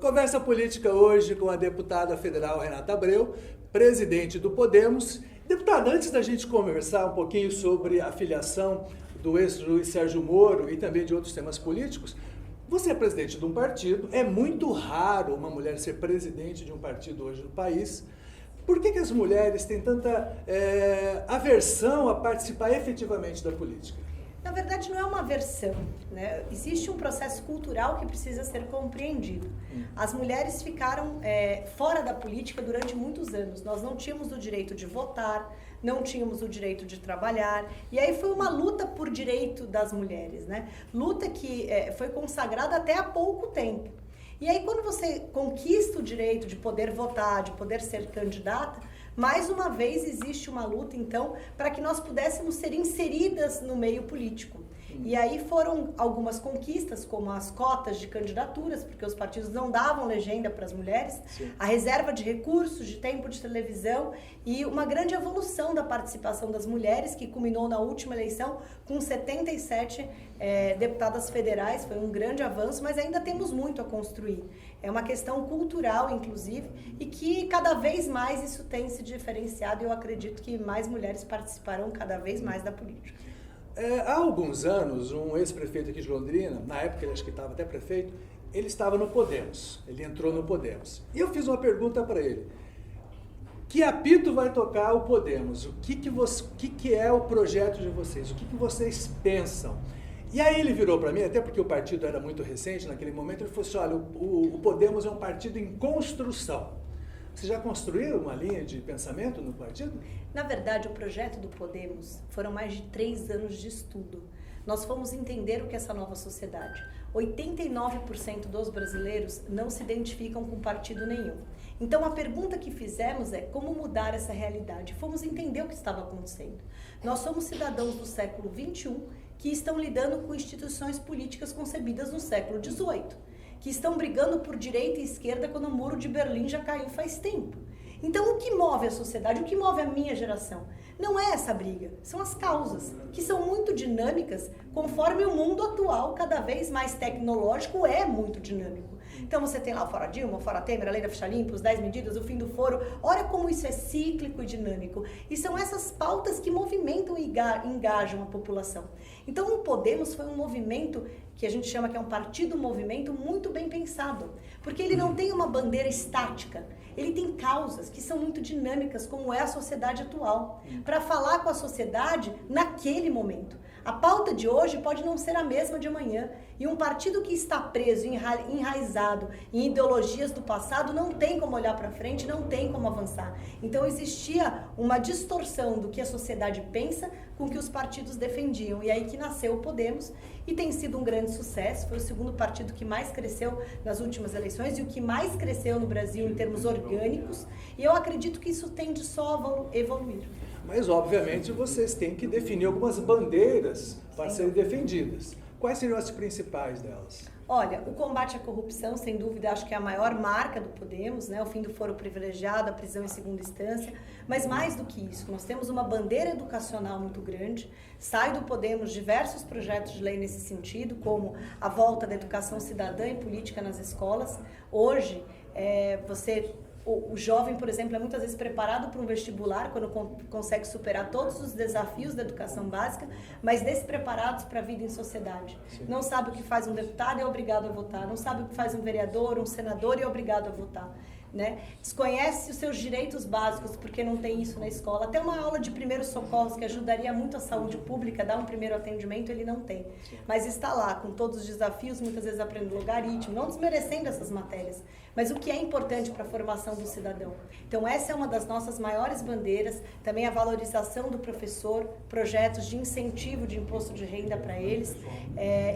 Conversa política hoje com a deputada federal Renata Abreu, presidente do Podemos. Deputada, antes da gente conversar um pouquinho sobre a filiação do ex-juiz Sérgio Moro e também de outros temas políticos, você é presidente de um partido, é muito raro uma mulher ser presidente de um partido hoje no país. Por que as mulheres têm tanta aversão a participar efetivamente da política? Na verdade, não é uma aversão, né? Existe um processo cultural que precisa ser compreendido. As mulheres ficaram fora da política durante muitos anos. Nós não tínhamos o direito de votar, não tínhamos o direito de trabalhar. E aí foi uma luta por direito das mulheres, né? Luta que foi consagrada até há pouco tempo. E aí, quando você conquista o direito de poder votar, de poder ser candidata, mais uma vez existe uma luta, então, para que nós pudéssemos ser inseridas no meio político. E aí foram algumas conquistas, como as cotas de candidaturas, porque os partidos não davam legenda para as mulheres, sim, a reserva de recursos, de tempo de televisão e uma grande evolução da participação das mulheres, que culminou na última eleição com 77 deputadas federais. Foi um grande avanço, mas ainda temos muito a construir. É uma questão cultural, inclusive, e que cada vez mais isso tem se diferenciado e eu acredito que mais mulheres participarão cada vez mais da política. Há alguns anos, um ex-prefeito aqui de Londrina, na época ele acho que estava até prefeito, ele estava no Podemos, ele entrou no Podemos. E eu fiz uma pergunta para ele: que apito vai tocar o Podemos? O que é o projeto de vocês? O que vocês pensam? E aí ele virou para mim, até porque o partido era muito recente naquele momento, ele falou assim: olha, o Podemos é um partido em construção. Vocês já construíram uma linha de pensamento no partido? Na verdade, o projeto do Podemos foram mais de 3 anos de estudo. Nós fomos entender o que é essa nova sociedade. 89% dos brasileiros não se identificam com partido nenhum. Então, a pergunta que fizemos é como mudar essa realidade. Fomos entender o que estava acontecendo. Nós somos cidadãos do século XXI que estão lidando com instituições políticas concebidas no século XVIII. Que estão brigando por direita e esquerda quando o muro de Berlim já caiu faz tempo. Então, o que move a sociedade, o que move a minha geração? Não é essa briga, são as causas, que são muito dinâmicas, conforme o mundo atual, cada vez mais tecnológico, é muito dinâmico. Então, você tem lá o Fora Dilma, o Fora Temer, a lei da ficha limpa, os 10 medidas, o fim do foro. Olha como isso é cíclico e dinâmico. E são essas pautas que movimentam e engajam a população. Então, o Podemos foi um movimento que a gente chama que é um partido-movimento muito bem pensado, porque ele não tem uma bandeira estática, ele tem causas que são muito dinâmicas, como é a sociedade atual, para falar com a sociedade naquele momento. A pauta de hoje pode não ser a mesma de amanhã, e um partido que está preso, enraizado em ideologias do passado, não tem como olhar para frente, não tem como avançar. Então existia uma distorção do que a sociedade pensa com o que os partidos defendiam, e aí que nasceu o Podemos, e tem sido um grande sucesso. Foi o segundo partido que mais cresceu nas últimas eleições e o que mais cresceu no Brasil em termos orgânicos, e eu acredito que isso tende só a evoluir. Mas, obviamente, vocês têm que definir algumas bandeiras para serem defendidas. Quais seriam as principais delas? Olha, o combate à corrupção, sem dúvida, acho que é a maior marca do Podemos, né? O fim do foro privilegiado, a prisão em segunda instância. Mas mais do que isso, nós temos uma bandeira educacional muito grande. Sai do Podemos diversos projetos de lei nesse sentido, como a volta da educação cidadã e política nas escolas. Hoje, o jovem, por exemplo, é muitas vezes preparado para um vestibular quando consegue superar todos os desafios da educação básica, mas despreparados para a vida em sociedade. Sim. Não sabe o que faz um deputado e é obrigado a votar, não sabe o que faz um vereador, um senador e é obrigado a votar. Né? Desconhece os seus direitos básicos porque não tem isso na escola. Até uma aula de primeiros socorros que ajudaria muito a saúde pública, dar um primeiro atendimento, ele não tem. Mas está lá com todos os desafios, muitas vezes aprendendo logaritmo, não desmerecendo essas matérias, mas o que é importante para a formação do cidadão. Então essa é uma das nossas maiores bandeiras, também a valorização do professor, projetos de incentivo de imposto de renda para eles.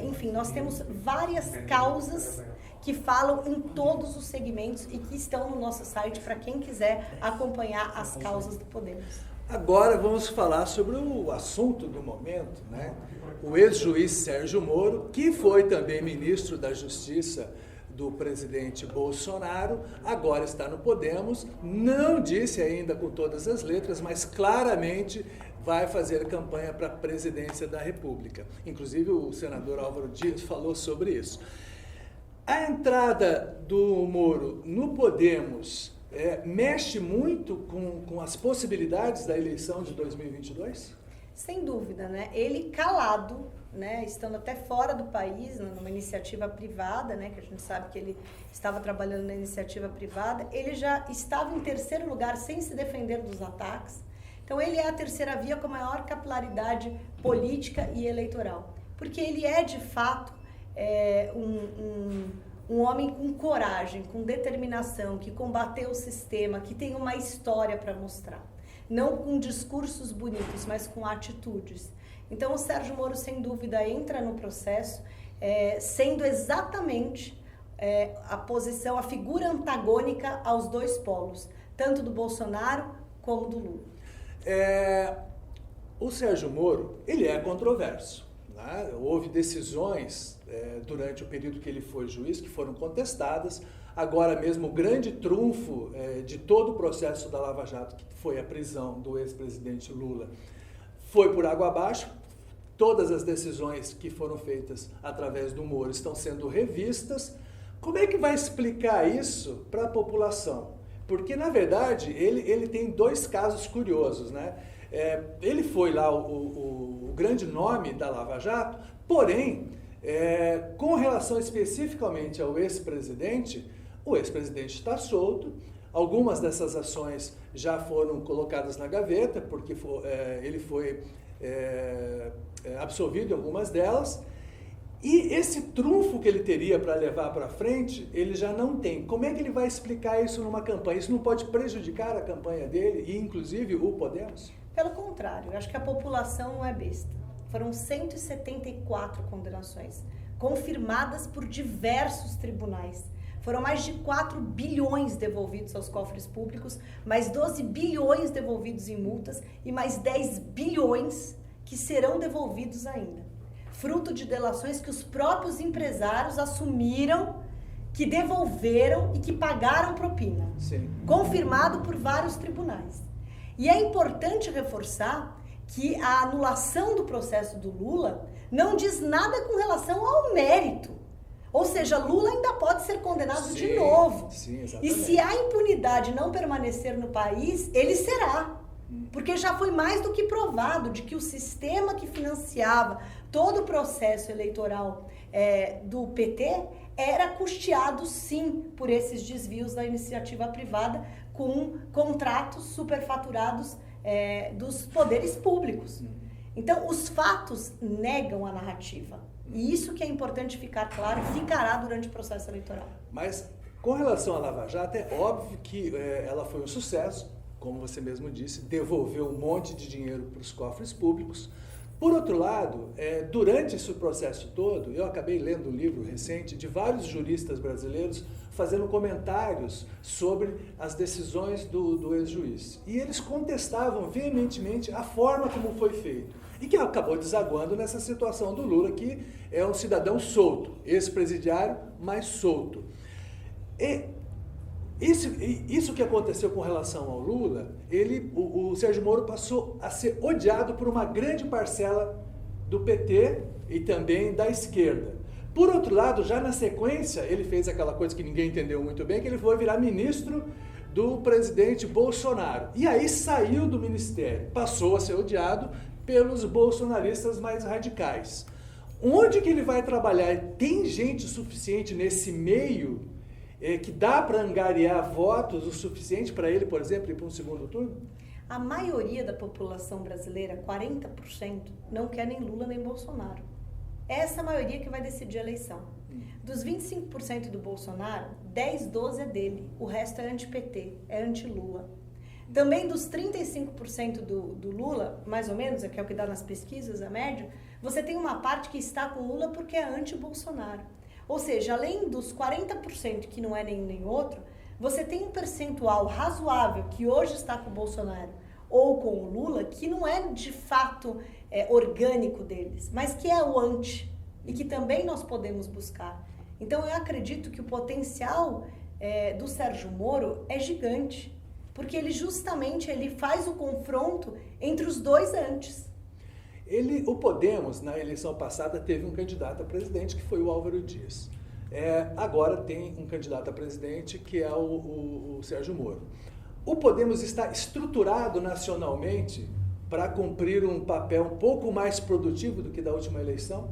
Enfim, nós temos várias causas que falam em todos os segmentos e que estão no nosso site para quem quiser acompanhar as causas do Podemos. Agora vamos falar sobre o assunto do momento, né? O ex-juiz Sérgio Moro, que foi também ministro da Justiça do presidente Bolsonaro, agora está no Podemos, não disse ainda com todas as letras, mas claramente vai fazer campanha para a presidência da República. Inclusive o senador Álvaro Dias falou sobre isso. A entrada do Moro no Podemos mexe muito com as possibilidades da eleição de 2022? Sem dúvida, né? Ele calado, né, estando até fora do país, numa iniciativa privada, né, que a gente sabe que ele estava trabalhando na iniciativa privada, ele já estava em terceiro lugar sem se defender dos ataques. Então ele é a terceira via com a maior capilaridade política e eleitoral, porque ele é de fato um homem com coragem, com determinação, que combateu o sistema, que tem uma história para mostrar. Não com discursos bonitos, mas com atitudes. Então o Sérgio Moro, sem dúvida, entra no processo sendo exatamente a posição, a figura antagônica aos dois polos, tanto do Bolsonaro como do Lula. O Sérgio Moro, ele é controverso. Né? Houve decisões durante o período que ele foi juiz que foram contestadas. Agora mesmo, o grande trunfo de todo o processo da Lava Jato, que foi a prisão do ex-presidente Lula, foi por água abaixo. Todas as decisões que foram feitas através do Moro estão sendo revistas. Como é que vai explicar isso para a população? Porque, na verdade, ele tem dois casos curiosos, né? Ele foi lá o grande nome da Lava Jato, porém, com relação especificamente ao ex-presidente, o ex-presidente está solto. Algumas dessas ações já foram colocadas na gaveta, porque ele foi absolvido em algumas delas. E esse trunfo que ele teria para levar para frente, ele já não tem. Como é que ele vai explicar isso numa campanha? Isso não pode prejudicar a campanha dele e, inclusive, o Podemos? Pelo contrário, eu acho que a população não é besta. Foram 174 condenações, confirmadas por diversos tribunais. Foram mais de 4 bilhões devolvidos aos cofres públicos, mais 12 bilhões devolvidos em multas e mais 10 bilhões que serão devolvidos ainda. Fruto de delações que os próprios empresários assumiram, que devolveram e que pagaram propina. Sim. Confirmado por vários tribunais. E é importante reforçar que a anulação do processo do Lula não diz nada com relação ao mérito. Ou seja, Lula ainda pode ser condenado de novo. Sim, exatamente. E se a impunidade não permanecer no país, ele será. Porque já foi mais do que provado de que o sistema que financiava todo o processo eleitoral do PT era custeado, sim, por esses desvios da iniciativa privada com contratos superfaturados dos poderes públicos. Então, os fatos negam a narrativa. E isso que é importante ficar claro, ficará durante o processo eleitoral. Mas, com relação à Lava Jato, é óbvio que ela foi um sucesso, como você mesmo disse, devolveu um monte de dinheiro para os cofres públicos. Por outro lado, durante esse processo todo, eu acabei lendo um livro recente de vários juristas brasileiros fazendo comentários sobre as decisões do ex-juiz. E eles contestavam veementemente a forma como foi feito. E que acabou desaguando nessa situação do Lula, que é um cidadão solto, ex-presidiário, mas solto. E isso que aconteceu com relação ao Lula, o Sérgio Moro passou a ser odiado por uma grande parcela do PT e também da esquerda. Por outro lado, já na sequência, ele fez aquela coisa que ninguém entendeu muito bem, que ele foi virar ministro do presidente Bolsonaro. E aí saiu do ministério, passou a ser odiado pelos bolsonaristas mais radicais. Onde que ele vai trabalhar? Tem gente suficiente nesse meio que dá para angariar votos o suficiente para ele, por exemplo, ir para um segundo turno? A maioria da população brasileira, 40%, não quer nem Lula nem Bolsonaro. Essa é a maioria que vai decidir a eleição. Dos 25% do Bolsonaro, 10, 12 é dele. O resto é anti-PT, é anti-Lula. Também dos 35% do Lula, mais ou menos, que é o que dá nas pesquisas, a média, você tem uma parte que está com Lula porque é anti-Bolsonaro. Ou seja, além dos 40% que não é nenhum nem outro, você tem um percentual razoável que hoje está com o Bolsonaro ou com o Lula, que não é de fato orgânico deles, mas que é o anti e que também nós podemos buscar. Então eu acredito que o potencial do Sérgio Moro é gigante, porque ele justamente faz o confronto entre os dois antes. O Podemos, na eleição passada, teve um candidato a presidente, que foi o Álvaro Dias. Agora tem um candidato a presidente que é o Sérgio Moro. O Podemos está estruturado nacionalmente para cumprir um papel um pouco mais produtivo do que da última eleição?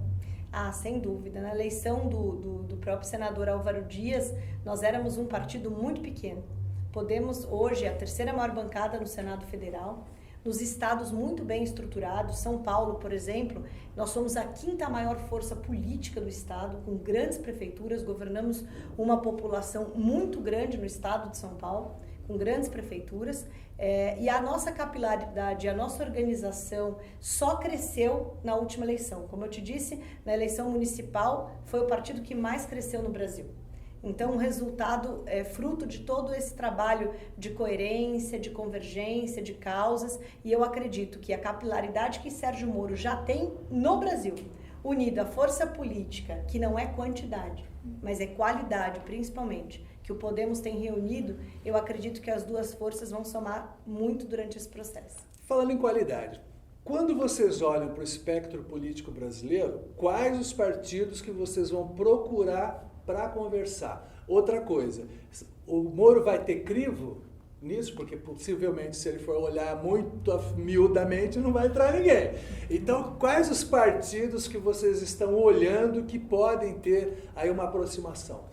Sem dúvida. Na eleição do próprio senador Álvaro Dias, nós éramos um partido muito pequeno. Podemos, hoje, é a terceira maior bancada no Senado Federal, nos estados muito bem estruturados. São Paulo, por exemplo, nós somos a quinta maior força política do estado, com grandes prefeituras, governamos uma população muito grande no estado de São Paulo, com grandes prefeituras, e a nossa capilaridade, a nossa organização só cresceu na última eleição. Como eu te disse, na eleição municipal foi o partido que mais cresceu no Brasil. Então, o resultado é fruto de todo esse trabalho de coerência, de convergência, de causas, e eu acredito que a capilaridade que Sérgio Moro já tem no Brasil, unida à força política, que não é quantidade, mas é qualidade, principalmente, que o Podemos tem reunido, eu acredito que as duas forças vão somar muito durante esse processo. Falando em qualidade, quando vocês olham para o espectro político brasileiro, quais os partidos que vocês vão procurar para conversar? Outra coisa, o Moro vai ter crivo nisso? Porque possivelmente, se ele for olhar muito miudamente, não vai entrar ninguém. Então, quais os partidos que vocês estão olhando que podem ter aí uma aproximação?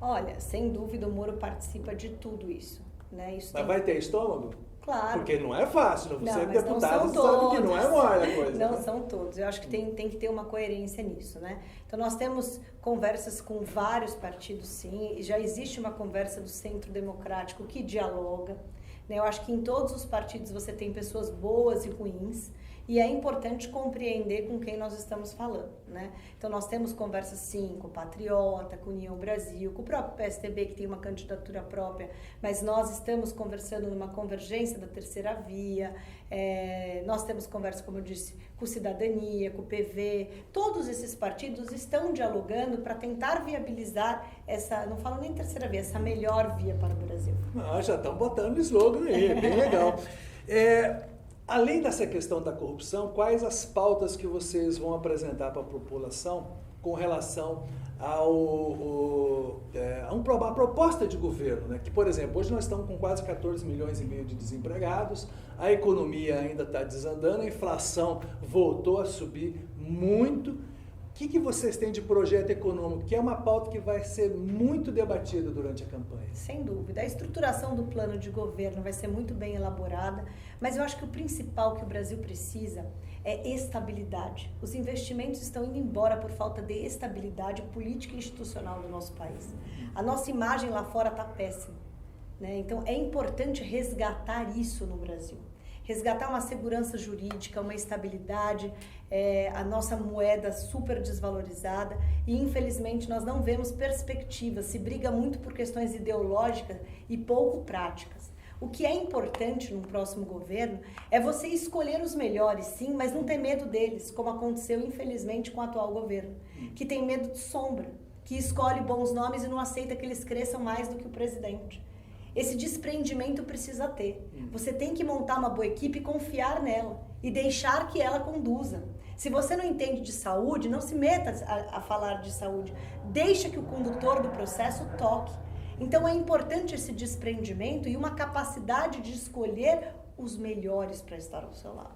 Olha, sem dúvida o Moro participa de tudo isso, né? Mas vai ter estômago? Claro. Porque não é fácil, você é deputado, você todos. sabe que não é mole a coisa. Não são todos, eu acho que tem que ter uma coerência nisso, né? Então nós temos conversas com vários partidos, sim, e já existe uma conversa do Centro Democrático que dialoga, né? Eu acho que em todos os partidos você tem pessoas boas e ruins, e é importante compreender com quem nós estamos falando, né? Então nós temos conversas sim com o Patriota, com o União Brasil, com o próprio PSDB que tem uma candidatura própria, mas nós estamos conversando numa convergência da terceira via, nós temos conversa, como eu disse, com Cidadania, com o PV, todos esses partidos estão dialogando para tentar viabilizar essa, não falo nem terceira via, essa melhor via para o Brasil. Já estão botando slogan aí, bem legal. Além dessa questão da corrupção, quais as pautas que vocês vão apresentar para a população com relação a uma proposta de governo, né? Que, por exemplo, hoje nós estamos com quase 14 milhões e meio de desempregados, a economia ainda está desandando, a inflação voltou a subir muito. O que vocês têm de projeto econômico, que é uma pauta que vai ser muito debatida durante a campanha? Sem dúvida. A estruturação do plano de governo vai ser muito bem elaborada, mas eu acho que o principal que o Brasil precisa é estabilidade. Os investimentos estão indo embora por falta de estabilidade política e institucional do nosso país. A nossa imagem lá fora está péssima, né? Então é importante resgatar isso no Brasil. Resgatar uma segurança jurídica, uma estabilidade, a nossa moeda super desvalorizada e, infelizmente, nós não vemos perspectivas, se briga muito por questões ideológicas e pouco práticas. O que é importante no próximo governo é você escolher os melhores, sim, mas não ter medo deles, como aconteceu, infelizmente, com o atual governo, que tem medo de sombra, que escolhe bons nomes e não aceita que eles cresçam mais do que o presidente. Esse desprendimento precisa ter. Você tem que montar uma boa equipe e confiar nela e deixar que ela conduza. Se você não entende de saúde, não se meta a falar de saúde. Deixa que o condutor do processo toque. Então é importante esse desprendimento e uma capacidade de escolher os melhores para estar ao seu lado.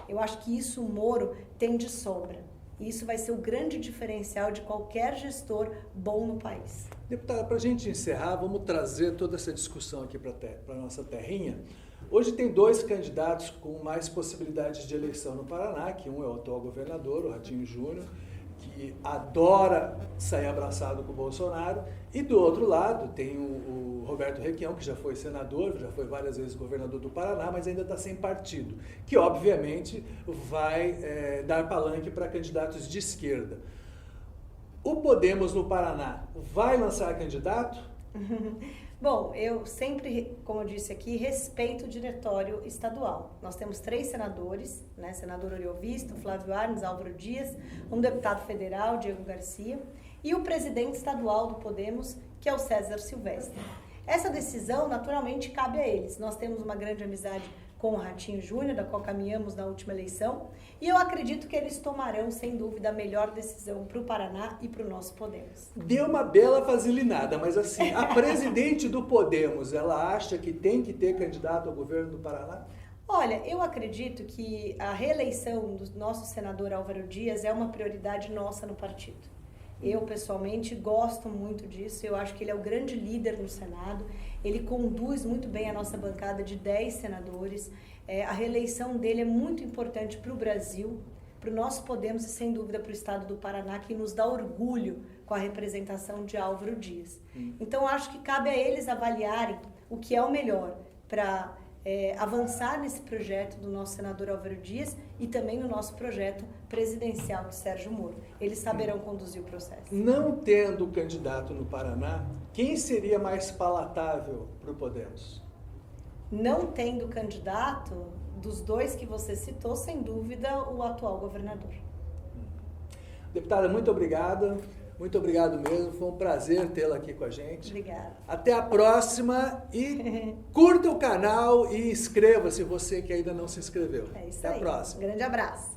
Eu acho que isso o Moro tem de sobra. E isso vai ser o grande diferencial de qualquer gestor bom no país. Deputada, para a gente encerrar, vamos trazer toda essa discussão aqui para a nossa terrinha. Hoje tem dois candidatos com mais possibilidades de eleição no Paraná, que um é o atual governador, o Ratinho Júnior, que adora sair abraçado com o Bolsonaro, e do outro lado tem o Roberto Requião, que já foi senador, já foi várias vezes governador do Paraná, mas ainda está sem partido, que obviamente vai dar palanque para candidatos de esquerda. O Podemos no Paraná vai lançar candidato? Bom, eu sempre, como eu disse aqui, respeito o diretório estadual. Nós temos 3 senadores, né? Senador Oriovisto, Flávio Arnes, Álvaro Dias, um deputado federal, Diego Garcia, e o presidente estadual do Podemos, que é o César Silvestre. Essa decisão, naturalmente, cabe a eles. Nós temos uma grande amizade com o Ratinho Júnior, da qual caminhamos na última eleição, e eu acredito que eles tomarão, sem dúvida, a melhor decisão para o Paraná e para o nosso Podemos. Deu uma bela vaselinada, mas assim, a presidente do Podemos, ela acha que tem que ter candidato ao governo do Paraná? Olha, eu acredito que a reeleição do nosso senador Álvaro Dias é uma prioridade nossa no partido. Eu, pessoalmente, gosto muito disso. Eu acho que ele é o grande líder no Senado. Ele conduz muito bem a nossa bancada de 10 senadores. A reeleição dele é muito importante para o Brasil, para o nosso Podemos e, sem dúvida, para o estado do Paraná, que nos dá orgulho com a representação de Álvaro Dias. Então, acho que cabe a eles avaliarem o que é o melhor para avançar nesse projeto do nosso senador Álvaro Dias e também no nosso projeto presidencial de Sérgio Moro. Eles saberão conduzir o processo. Não tendo candidato no Paraná, quem seria mais palatável para o Podemos? Não tendo candidato, dos dois que você citou, sem dúvida, o atual governador. Deputada, muito obrigada. Muito obrigado mesmo, foi um prazer tê-la aqui com a gente. Obrigada. Até a próxima e curta o canal e inscreva-se você que ainda não se inscreveu. É isso Até aí. a próxima. Grande abraço.